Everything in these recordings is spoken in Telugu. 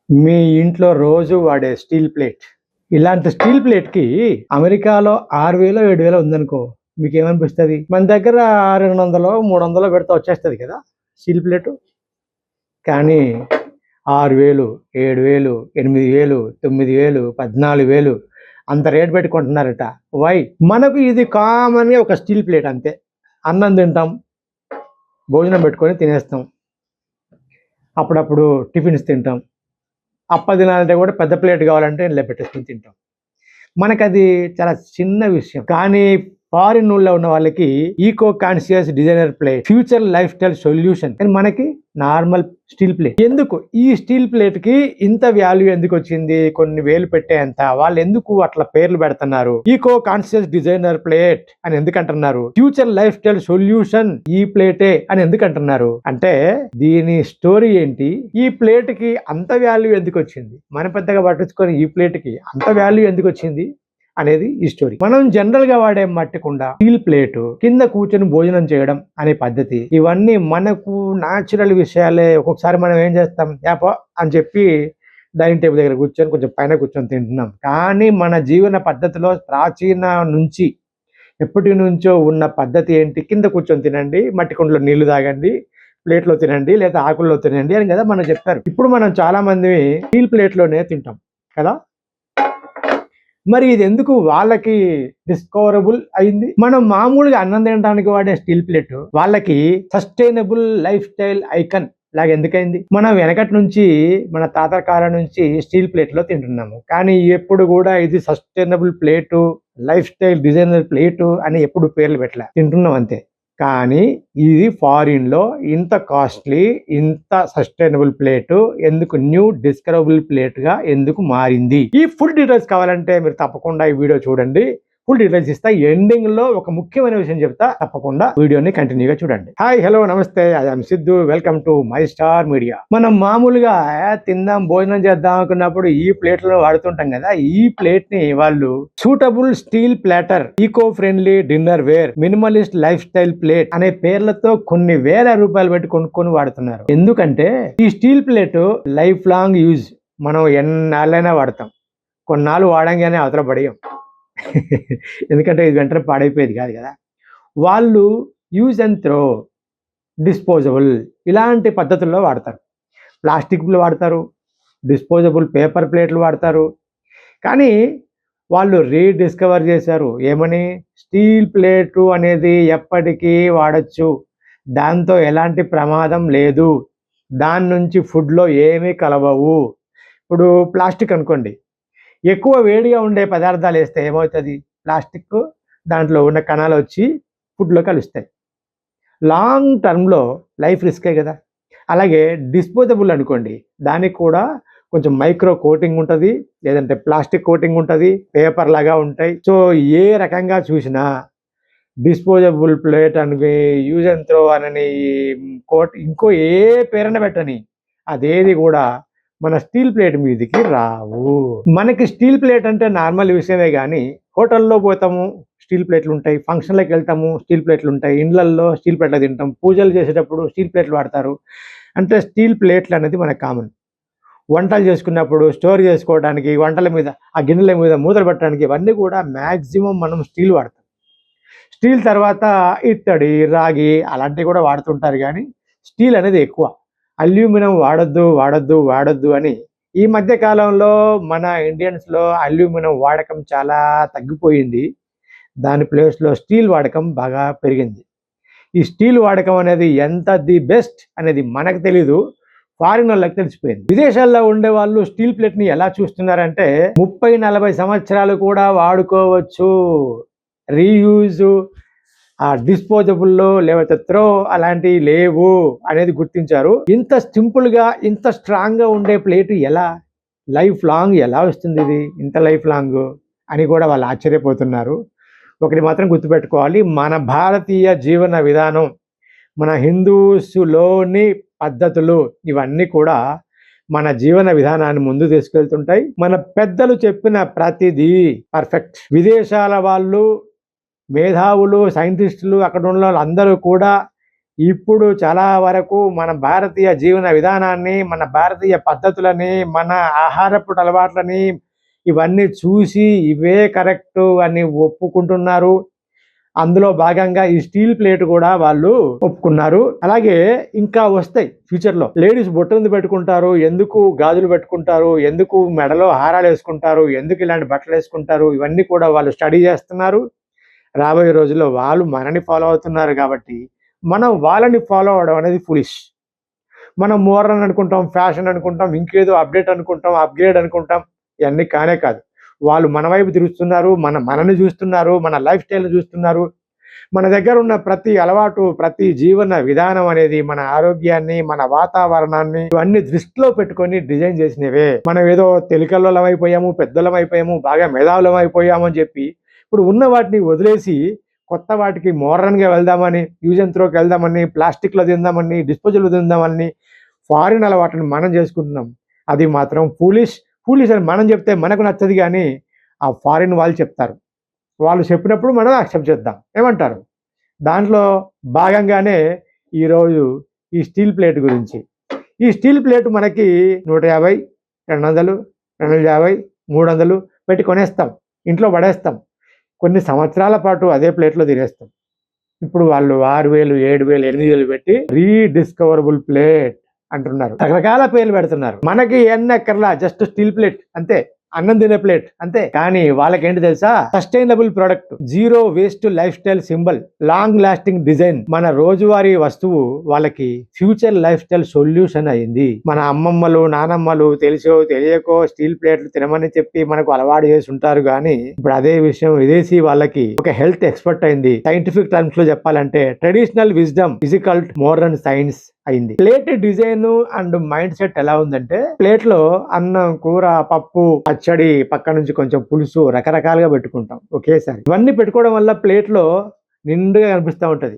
మీ ఇంట్లో రోజు వాడే స్టీల్ ప్లేట్. ఇలాంటి స్టీల్ ప్లేట్‌కి అమెరికాలో 6,000 7,000 ఉందనుకో. మీకేమనిపిస్తది? మన దగ్గర 200 300 పెడితే వచ్చేస్తది కదా! Steel plate. కానీ 6,000 7,000 8,000 9,000 14,000 అంత రేట్ పెట్టి కొంటున్నారట. వై? మనకు ఇది కామన్‌గా ఒక స్టీల్ ప్లేట్ అంతే. అన్నం తింటాం. భోజనం పెట్టుకొని తినేస్తాం. అప్పుడప్పుడు టిఫిన్స్ తింటాం. తినాలంటే కూడా పెద్ద ప్లేట్ కావాలంటే ఇందులో పెట్టేసుకొని తింటాం. మనకది చాలా చిన్న విషయం. కానీ ఫారిన్ ఊళ్ళో ఉన్న వాళ్ళకి eco conscious designer plate, future lifestyle solution కానీ మనకి నార్మల్ స్టీల్ ప్లేట్. ఎందుకు ఈ స్టీల్ ప్లేట్ కి ఇంత వాల్యూ ఎందుకు వచ్చింది? కొన్ని వేలు పెట్టేంత వాళ్ళు ఎందుకు అట్లా పేర్లు పెడుతున్నారు? ఈకో కాన్షియస్ డిజైనర్ ప్లేట్ అని ఎందుకు అంటున్నారు? ఫ్యూచర్ లైఫ్ స్టైల్ సొల్యూషన్ ఈ ప్లేటే అని ఎందుకు అంటున్నారు అంటే దీని స్టోరీ ఏంటి? ఈ ప్లేట్ కి అంత వాల్యూ ఎందుకు వచ్చింది? మనం పెద్దగా పట్టించుకొని ఈ ప్లేట్ కి అంత వాల్యూ ఎందుకు వచ్చింది అనేది ఈ స్టోరీ. మనం జనరల్ గా వాడే మట్టి కుండ, స్టీల్ ప్లేటు, కింద కూర్చొని భోజనం చేయడం అనే పద్ధతి, ఇవన్నీ మనకు న్యాచురల్ విషయాలే. ఒక్కొక్కసారి మనం ఏం చేస్తాం, యాపో అని చెప్పి డైనింగ్ టేబుల్ దగ్గర కూర్చొని కొంచెం పైన కూర్చొని తింటున్నాం. కానీ మన జీవన పద్ధతిలో ప్రాచీన నుంచి ఎప్పటి నుంచో ఉన్న పద్ధతి ఏంటి? కింద కూర్చొని తినండి, మట్టి కుండలో నీళ్లు తాగండి, ప్లేట్లో తినండి లేదా ఆకుల్లో తినండి అని కదా మనం చెప్పారు. ఇప్పుడు మనం చాలా మంది స్టీల్ ప్లేట్లోనే తింటాం కదా. మరి ఇది ఎందుకు వాళ్ళకి డిస్కవరబుల్ అయింది? మనం మామూలుగా అన్నం తినడానికి వాడే స్టీల్ ప్లేట్ వాళ్ళకి సస్టైనబుల్ లైఫ్ స్టైల్ ఐకన్ లాగా ఎందుకైంది? మనం వెనకటి నుంచి మన తాతల కాలం నుంచి స్టీల్ ప్లేట్ లో తింటున్నాము. కానీ ఎప్పుడు కూడా ఇది sustainable plate, life style designer plate అని ఎప్పుడు పేర్లు పెట్టలే, తింటున్నాం అంతే. కానీ ఇది ఫారిన్ లో ఇంత కాస్ట్లీ, ఇంత సస్టైనబుల్ ప్లేటు ఎందుకు న్యూ డిస్కవరబుల్ ప్లేట్ గా ఎందుకు మారింది? ఈ ఫుల్ డీటెయిల్స్ కావాలంటే మీరు తప్పకుండా ఈ వీడియో చూడండి. ఫుల్ డీటెయిల్స్ ఇస్తా. ఎండింగ్ లో ఒక ముఖ్యమైన విషయం చెప్తా, తప్పకుండా వీడియోని కంటిన్యూగా చూడండి. హాయ్, హలో, నమస్తే. I'm Siddhu. Welcome to my star media. మనం మామూలుగా తిందాం, భోజనం చేద్దాం అనుకున్నప్పుడు ఈ ప్లేట్లను వాడుతుంటాం కదా. ఈ ప్లేట్ ని వాళ్ళు suitable steel platter, eco friendly dinnerware, minimalist lifestyle plate అనే పేర్లతో కొన్ని వేల రూపాయలు పెట్టి కొనుక్కొని వాడుతున్నారు. ఎందుకంటే ఈ steel plate life long use, మనం ఎన్నాళ్ళైనా వాడతాం. కొన్నాళ్ళు వాడంగానే అవతల పడేయం. ఎందుకంటే ఇది వెంటనే పాడైపోయేది కాదు కదా. వాళ్ళు యూజ్ అండ్ త్రో, డిస్పోజబుల్ ఇలాంటి పద్ధతుల్లో వాడతారు. ప్లాస్టిక్లు వాడతారు, డిస్పోజబుల్ పేపర్ ప్లేట్లు వాడతారు. కానీ వాళ్ళు రీడిస్కవర్ చేశారు. ఏమని? స్టీల్ ప్లేటు అనేది ఎప్పటికీ వాడచ్చు, దాంతో ఎలాంటి ప్రమాదం లేదు, దాని నుంచి ఫుడ్లో ఏమీ కలవవు. ఇప్పుడు ప్లాస్టిక్ అనుకోండి, ఎక్కువ వేడిగా ఉండే పదార్థాలు వేస్తే ఏమవుతుంది? ప్లాస్టిక్ దాంట్లో ఉన్న కణాలు వచ్చి ఫుడ్లో కలుస్తాయి. లాంగ్ టర్మ్లో లైఫ్ రిస్కే కదా. అలాగే డిస్పోజబుల్ అనుకోండి, దానికి కూడా కొంచెం మైక్రో కోటింగ్ ఉంటుంది, లేదంటే ప్లాస్టిక్ కోటింగ్ ఉంటుంది, పేపర్ లాగా ఉంటాయి. సో ఏ రకంగా చూసినా డిస్పోజబుల్ ప్లేట్ అని, యూజ్ అండ్ త్రో అని, ఇంకో ఏ పేరైనా పెట్టని, అదేది కూడా మన స్టీల్ ప్లేట్ మీదకి రావు. మనకి స్టీల్ ప్లేట్ అంటే నార్మల్ విషయమే. కానీ హోటల్లో పోతాము, స్టీల్ ప్లేట్లు ఉంటాయి. ఫంక్షన్లకు వెళ్తాము, స్టీల్ ప్లేట్లు ఉంటాయి. ఇండ్లల్లో స్టీల్ ప్లేట్లు తింటాం. పూజలు చేసేటప్పుడు స్టీల్ ప్లేట్లు వాడతారు. అంటే స్టీల్ ప్లేట్లు అనేది మనకు కామన్. వంటలు చేసుకున్నప్పుడు స్టోర్ చేసుకోవడానికి, వంటల మీద ఆ గిన్నెల మీద మూతలు పెట్టడానికి, ఇవన్నీ కూడా మ్యాక్సిమం మనం స్టీల్ వాడతాం. స్టీల్ తర్వాత ఇత్తడి, రాగి అలాంటివి కూడా వాడుతుంటారు. కానీ స్టీల్ అనేది ఎక్కువ. అల్యూమినియం వాడొద్దు వాడొద్దు వాడొద్దు అని ఈ మధ్య కాలంలో మన ఇండియన్స్లో అల్యూమినియం వాడకం చాలా తగ్గిపోయింది. దాని ప్లేస్లో స్టీల్ వాడకం బాగా పెరిగింది. ఈ స్టీల్ వాడకం అనేది ఎంత ది బెస్ట్ అనేది మనకు తెలీదు, ఫారిన్ వాళ్ళకి తెలిసిపోయింది. విదేశాల్లో ఉండే వాళ్ళు స్టీల్ ప్లేట్ని ఎలా చూస్తున్నారంటే 30-40 సంవత్సరాలు కూడా వాడుకోవచ్చు, రీయూజ్, ఆ డిస్పోజబుల్లో లేకపోతే త్రో అలాంటివి లేవు అనేది గుర్తించారు. ఇంత సింపుల్ గా, ఇంత స్ట్రాంగ్ గా ఉండే ప్లేట్ ఎలా లైఫ్ లాంగ్ ఎలా వస్తుంది ఇది ఇంత లైఫ్ లాంగ్ అని కూడా వాళ్ళు ఆశ్చర్యపోతున్నారు. ఒకటి మాత్రం గుర్తుపెట్టుకోవాలి, మన భారతీయ జీవన విధానం, మన హిందూస్లోని పద్ధతులు ఇవన్నీ కూడా మన జీవన విధానాన్ని ముందు తీసుకెళ్తుంటాయి. మన పెద్దలు చెప్పిన ప్రతిదీ పర్ఫెక్ట్. విదేశాల వాళ్ళు, మేధావులు, సైంటిస్టులు, అక్కడ ఉన్న వాళ్ళందరూ కూడా ఇప్పుడు చాలా వరకు మన భారతీయ జీవన విధానాన్ని, మన భారతీయ పద్ధతులని, మన ఆహారపు అలవాట్లని ఇవన్నీ చూసి ఇవే కరెక్టు అని ఒప్పుకుంటున్నారు. అందులో భాగంగా ఈ స్టీల్ ప్లేట్ కూడా వాళ్ళు ఒప్పుకున్నారు. అలాగే ఇంకా వస్తాయి ఫ్యూచర్‌లో. లేడీస్ బొట్టంది పెట్టుకుంటారు, ఎందుకు గాజులు పెట్టుకుంటారు, ఎందుకు మెడలో హారాలు వేసుకుంటారు, ఎందుకు ఇలాంటి బట్టలు వేసుకుంటారు, ఇవన్నీ కూడా వాళ్ళు స్టడీ చేస్తున్నారు. రాబోయే రోజుల్లో వాళ్ళు మనని ఫాలో అవుతున్నారు కాబట్టి మనం వాళ్ళని ఫాలో అవ్వడం అనేది ఫులిష్. మనం మోడర్న్ అనుకుంటాం, ఫ్యాషన్ అనుకుంటాం, ఇంకేదో అప్డేట్ అనుకుంటాం, అప్‌గ్రేడ్ అనుకుంటాం. ఇవన్నీ కానే కాదు. వాళ్ళు మన వైపు తిరుగుతున్నారు, మనని చూస్తున్నారు, మన లైఫ్ స్టైల్‌ని చూస్తున్నారు. మన దగ్గర ఉన్న ప్రతి అలవాటు, ప్రతి జీవన విధానం అనేది మన ఆరోగ్యాన్ని, మన వాతావరణాన్ని ఇవన్నీ దృష్టిలో పెట్టుకొని డిజైన్ చేసినవే. మనం ఏదో తెలికల్లోలం అయిపోయాము, పెద్దోళ్ళం అయిపోయాము, బాగా మేధావులం అయిపోయాము అని చెప్పి ఇప్పుడు ఉన్న వాటిని వదిలేసి కొత్త వాటికి మోడర్న్‌గా వెళ్దామని, యూజ్ అండ్ త్రోకి వెళ్దామని, ప్లాస్టిక్‌లో తిందామని, డిస్పోజబుల్ తిందామని ఫారిన్ అలవాటుని మనం చేసుకుంటున్నాం. అది మాత్రం ఫూలిష్. ఫూలిష్ అని మనం చెప్తే మనకు నచ్చదు గానీ, ఆ ఫారిన్ వాళ్ళు చెప్తారు. వాళ్ళు చెప్పినప్పుడు మనం యాక్సెప్ట్ చేద్దాం. ఏమంటారు? దాంట్లో భాగంగానే ఈరోజు ఈ స్టీల్ ప్లేట్ గురించి. ఈ స్టీల్ ప్లేట్ మనకి 150, 200, 250, 300 పెట్టి కొనేస్తాం. ఇంట్లో పడేస్తాం. కొన్ని సంవత్సరాల పాటు అదే ప్లేట్‌లో తినేస్తాం. ఇప్పుడు వాళ్ళు 6000, 7000, 8000 పెట్టి రీడిస్కవరబుల్ ప్లేట్ అంటున్నారు. రకరకాల పేర్లు పెడుతున్నారు. మనకి ఎన్నక్కర్లా, జస్ట్ స్టీల్ ప్లేట్ అంతే. అన్నం తినే ప్లేట్ అంతే. కానీ వాళ్ళకేంటి తెలుసా? Sustainable product, zero waste life style symbol, long lasting design. మన రోజువారీ వస్తువు వాళ్ళకి ఫ్యూచర్ లైఫ్ స్టైల్ సొల్యూషన్ అయింది. మన అమ్మమ్మలు, నానమ్మలు తెలిసో తెలియకో స్టీల్ ప్లేట్లు తినమని చెప్పి మనకు అలవాటు చేసి ఉంటారు. కానీ ఇప్పుడు అదే విషయం విదేశీ వాళ్ళకి ఒక హెల్త్ ఎక్స్పర్ట్ అయింది. సైంటిఫిక్ టర్మ్స్ లో చెప్పాలంటే traditional wisdom physical modern science అయింది. Plate design and mindset ఎలా ఉందంటే, ప్లేట్ లో అన్నం, కూర, పప్పు, పచ్చడి, పక్క నుంచి కొంచెం పులుసు రకరకాలుగా పెట్టుకుంటాం ఒకేసారి. ఇవన్నీ పెట్టుకోవడం వల్ల ప్లేట్ లో నిండుగా కనిపిస్తూ ఉంటది.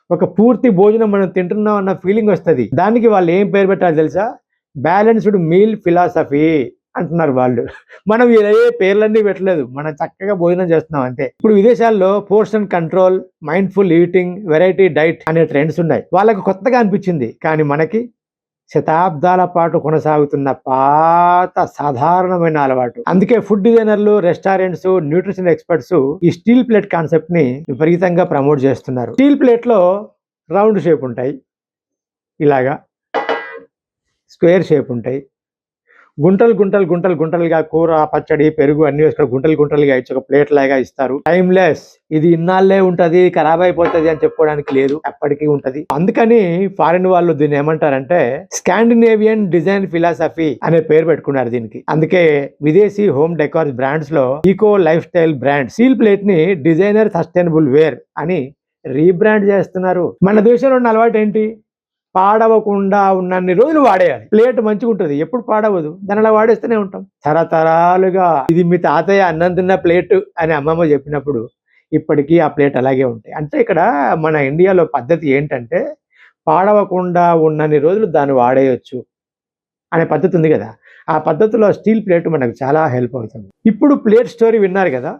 ఒక పూర్తి భోజనం మనం తింటున్నాం అన్న ఫీలింగ్ వస్తుంది. దానికి వాళ్ళు ఏం పేరు పెట్టాలి తెలుసా? బ్యాలెన్స్డ్ మీల్ ఫిలాసఫీ అంటున్నారు వాళ్ళు. మనం ఏ పేర్లన్నీ పెట్టలేదు, మనం చక్కగా భోజనం చేస్తున్నాం అంతే. ఇప్పుడు విదేశాల్లో portion control, mindful eating, variety diet అనే ట్రెండ్స్ ఉన్నాయి. వాళ్ళకు కొత్తగా అనిపించింది. కానీ మనకి శతాబ్దాల పాటు కొనసాగుతున్న పాత సాధారణమైన అలవాటు. అందుకే ఫుడ్ డిజైనర్లు, రెస్టారెంట్స్, న్యూట్రిషన్ ఎక్స్పర్ట్స్ ఈ స్టీల్ ప్లేట్ కాన్సెప్ట్ ని విపరీతంగా ప్రమోట్ చేస్తున్నారు. స్టీల్ ప్లేట్ లో రౌండ్ షేప్ ఉంటాయి, ఇలాగా స్క్వేర్ షేప్ ఉంటాయి, గుంటలుగా కూర, పచ్చడి, పెరుగు అన్ని వేసుకొని గుంటలుగా ఇచ్చి ఒక ప్లేట్ లాగా ఇస్తారు. టైమ్లెస్, ఇది ఇన్నాళ్ళే ఉంటది, ఖరాబ్ అయిపోతుంది అని చెప్పుకోవడానికి లేదు, ఎప్పటికీ ఉంటది. అందుకని ఫారిన్ వాళ్ళు దీన్ని ఏమంటారంటే స్కాండినేవియన్ డిజైన్ ఫిలాసఫీ అనే పేరు పెట్టుకున్నారు దీనికి. అందుకే విదేశీ హోమ్ డెకార్ బ్రాండ్స్ లో eco lifestyle brand steel plate ని డిజైనర్ సస్టైనబుల్ వేర్ అని రీబ్రాండ్ చేస్తున్నారు. మన దేశంలో ఉన్న అలవాటు ఏంటి? పాడవకుండా ఉన్నన్ని రోజులు వాడేయాలి. ప్లేట్ మంచిగా ఉంటుంది, ఎప్పుడు పాడవదు, దాని అలా వాడేస్తూనే ఉంటాం తరతరాలుగా. ఇది మీ తాతయ్య అన్నం తిన్న ప్లేట్ అని అమ్మమ్మ చెప్పినప్పుడు ఇప్పటికీ ఆ ప్లేట్ అలాగే ఉంటాయి. అంటే ఇక్కడ మన ఇండియాలో పద్ధతి ఏంటంటే పాడవకుండా ఉన్నన్ని రోజులు దాన్ని వాడేయచ్చు అనే పద్ధతి ఉంది కదా. ఆ పద్ధతిలో స్టీల్ ప్లేట్ మనకు చాలా హెల్ప్ అవుతుంది. ఇప్పుడు ప్లేట్ స్టోరీ విన్నారు కదా,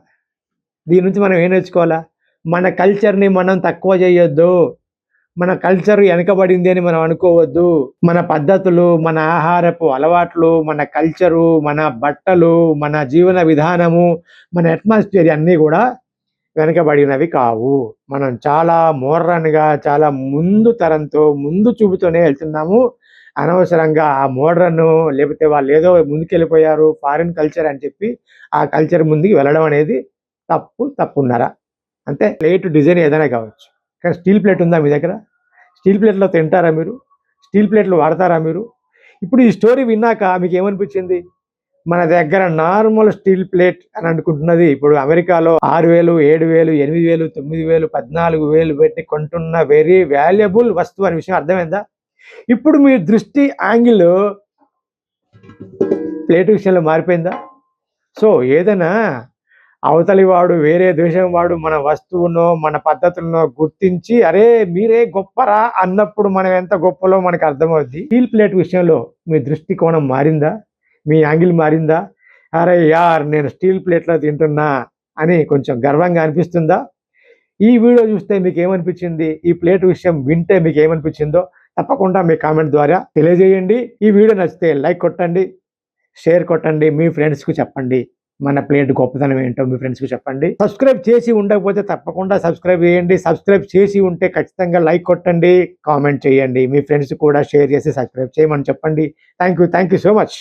దీని నుంచి మనం ఏం నేర్చుకోవాలా? మన కల్చర్ని మనం తక్కువ చేయొద్దు, మన కల్చర్ వెనకబడింది అని మనం అనుకోవద్దు. మన పద్ధతులు, మన ఆహారపు అలవాట్లు, మన కల్చరు, మన బట్టలు, మన జీవన విధానము, మన అట్మాస్ఫియర్ అన్నీ కూడా వెనకబడినవి కావు. మనం చాలా మోడ్రన్గా, చాలా ముందు తరంతో, ముందు చూపుతోనే వెళ్తున్నాము. అనవసరంగా ఆ మోడ్రన్ లేకపోతే వాళ్ళు ఏదో ముందుకెళ్ళిపోయారు ఫారిన్ కల్చర్ అని చెప్పి ఆ కల్చర్ ముందుకు వెళ్ళడం అనేది తప్పున్నారా అంటే. ప్లేట్ డిజైన్ ఏదైనా కావచ్చు, కానీ స్టీల్ ప్లేట్ ఉందా మీ దగ్గర? స్టీల్ ప్లేట్లో తింటారా మీరు? స్టీల్ ప్లేట్లు వాడతారా మీరు? ఇప్పుడు ఈ స్టోరీ విన్నాక మీకు ఏమనిపించింది? మన దగ్గర నార్మల్ స్టీల్ ప్లేట్ అని అనుకుంటున్నది ఇప్పుడు అమెరికాలో 6000, 7000, 8000, 9000, 14000 పెట్టి కొంటున్న వెరీ వాల్యుబుల్ వస్తువు అనే విషయం అర్థమైందా? ఇప్పుడు మీ దృష్టి యాంగిల్ ప్లేట్ విషయంలో మారిపోయిందా? సో ఏదైనా అవతలి వాడు, వేరే దేశం వాడు మన వస్తువునో మన పద్ధతులను గుర్తించి అరే మీరే గొప్పరా అన్నప్పుడు మనం ఎంత గొప్పలో మనకు అర్థమవుద్ది. స్టీల్ ప్లేట్ విషయంలో మీ దృష్టికోణం మారిందా? మీ యాంగిల్ మారిందా? అరే యార్ నేను స్టీల్ ప్లేట్లో తింటున్నా అని కొంచెం గర్వంగా అనిపిస్తుందా? ఈ వీడియో చూస్తే మీకు ఏమనిపించింది, ఈ ప్లేట్ విషయం వింటే మీకు ఏమనిపించిందో తప్పకుండా మీ కామెంట్ ద్వారా తెలియజేయండి. ఈ వీడియో నచ్చితే లైక్ కొట్టండి, షేర్ కొట్టండి, మీ ఫ్రెండ్స్కు చెప్పండి. మన ప్లేట్ గొప్పతనం ఏంటో మీ ఫ్రెండ్స్కి చెప్పండి. సబ్స్క్రైబ్ చేసి ఉండకపోతే తప్పకుండా సబ్స్క్రైబ్ చేయండి. సబ్స్క్రైబ్ చేసి ఉంటే ఖచ్చితంగా లైక్ కొట్టండి, కామెంట్ చేయండి. మీ ఫ్రెండ్స్ కూడా షేర్ చేసి సబ్స్క్రైబ్ చేయమని చెప్పండి. Thank you so much.